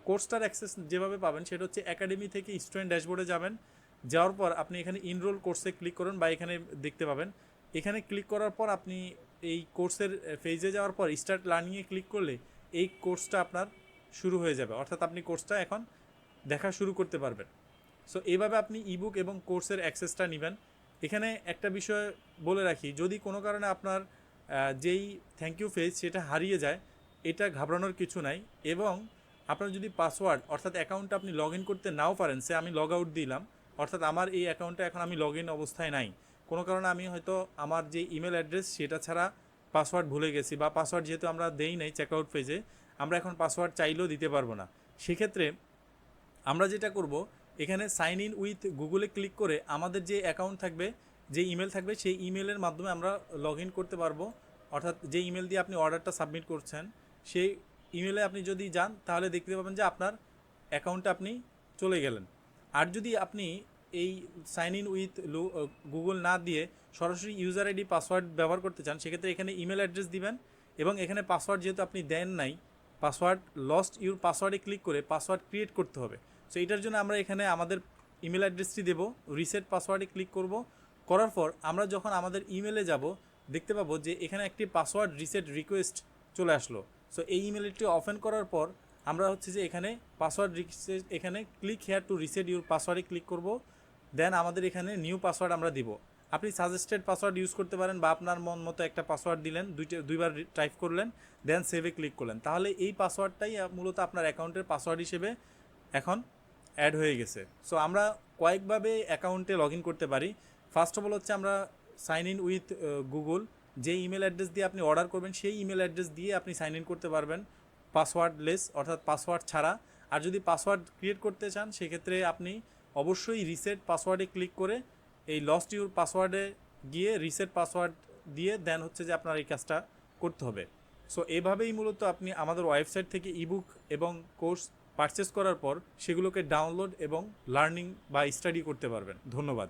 কোর্সটার access যেভাবে পাবেন সেটা হচ্ছে একাডেমি থেকে স্টুডেন্ট ড্যাশবোর্ডে যাবেন, যাওয়ার পর আপনি এখানে ইনরোল কোর্সে ক্লিক করুন বা এখানে দেখতে পাবেন। এখানে ক্লিক করার পর আপনি এই কোর্সের ফেজে যাওয়ার পর স্টার্ট লার্নিংয়ে ক্লিক করলে এই কোর্সটা আপনার শুরু হয়ে যাবে, অর্থাৎ আপনি কোর্সটা এখন দেখা শুরু করতে পারবেন। সো এইভাবে আপনি ইবুক এবং কোর্সের অ্যাক্সেসটা নেবেন। এখানে একটা বিষয় বলে রাখি, যদি কোনো কারণে আপনার যেই থ্যাংক ইউ পেজ সেটা হারিয়ে যায়, এটা ঘাবড়ানোর কিছু নাই। এবং আপনার যদি পাসওয়ার্ড অর্থাৎ অ্যাকাউন্টটা আপনি লগ ইন করতে নাও পারেন, সে আমি লগ আউট দিলাম, অর্থাৎ আমার এই অ্যাকাউন্টে এখন আমি লগ ইন অবস্থায় নাই, কোনো কারণে আমি হয়তো আমার যে ইমেল অ্যাড্রেস সেটা ছাড়া পাসওয়ার্ড ভুলে গেছি, বা পাসওয়ার্ড যেহেতু আমরা দেই নাই চেকআউট পেজে, আমরা এখন পাসওয়ার্ড চাইলেও দিতে পারবো না। সেক্ষেত্রে আমরা যেটা করব, এখানে সাইন ইন উইথ গুগলে ক্লিক করে আমাদের যে অ্যাকাউন্ট থাকবে, যে ইমেল থাকবে, সেই ইমেলের মাধ্যমে আমরা লগ ইন করতে পারবো। অর্থাৎ যে ইমেল দিয়ে আপনি অর্ডারটা সাবমিট করছেন সেই ইমেলে আপনি যদি যান তাহলে দেখতে পাবেন যে আপনার অ্যাকাউন্টে আপনি চলে গেলেন। আর যদি আপনি এই সাইন ইন উইথ গুগল না দিয়ে সরাসরি ইউজার আইডি পাসওয়ার্ড ব্যবহার করতে চান, সেক্ষেত্রে এখানে ইমেল অ্যাড্রেস দিবেন এবং এখানে পাসওয়ার্ড যেহেতু আপনি দেন নাই, পাসওয়ার্ড লস্ট ইউর পাসওয়ার্ডে ক্লিক করে পাসওয়ার্ড ক্রিয়েট করতে হবে। সো এটার জন্য আমরা এখানে আমাদের ইমেল অ্যাড্রেসটি দেবো, রিসেট পাসওয়ার্ডে ক্লিক করব। করার পর আমরা যখন আমাদের ইমেলে যাব দেখতে পাবো যে এখানে একটি পাসওয়ার্ড রিসেট রিকোয়েস্ট চলে আসলো। সো এই ইমেলটি ওপেন করার পর আমরা হচ্ছে যে এখানে পাসওয়ার্ড রিসেট, এখানে click here to reset your পাসওয়ার্ডে ক্লিক করব। দেন আমাদের এখানে নিউ পাসওয়ার্ড আমরা দিব। আপনি সাজেস্টেড পাসওয়ার্ড ইউজ করতে পারেন বা আপনার মন মতো একটা পাসওয়ার্ড দিলেন, দুইবার টাইপ করলেন, দেন সেভে ক্লিক করলেন, তাহলে এই পাসওয়ার্ডটাই মূলত আপনার অ্যাকাউন্টের পাসওয়ার্ড হিসেবে এখন অ্যাড হয়ে গেছে। সো আমরা কয়েকভাবে অ্যাকাউন্টে লগ ইন করতে পারি। ফার্স্ট অফ অল হচ্ছে আমরা সাইন ইন উইথ গুগল, যে ইমেল অ্যাড্রেস দিয়ে আপনি অর্ডার করবেন সেই ইমেল অ্যাড্রেস দিয়ে আপনি সাইন ইন করতে পারবেন পাসওয়ার্ডলেস, অর্থাৎ পাসওয়ার্ড ছাড়া। আর যদি পাসওয়ার্ড ক্রিয়েট করতে চান সেক্ষেত্রে আপনি অবশ্যই রিসেট পাসওয়ার্ডে ক্লিক করে এই লস্ট ইউর পাসওয়ার্ডে গিয়ে রিসেট পাসওয়ার্ড দিয়ে দেন হচ্ছে যে আপনার এই কাজটা করতে হবে। সো এভাবেই মূলত আপনি আমাদের ওয়েবসাইট থেকে ইবুক এবং কোর্স পারচেস করার পর সেগুলোকে ডাউনলোড এবং লার্নিং বা স্টাডি করতে পারবেন। ধন্যবাদ।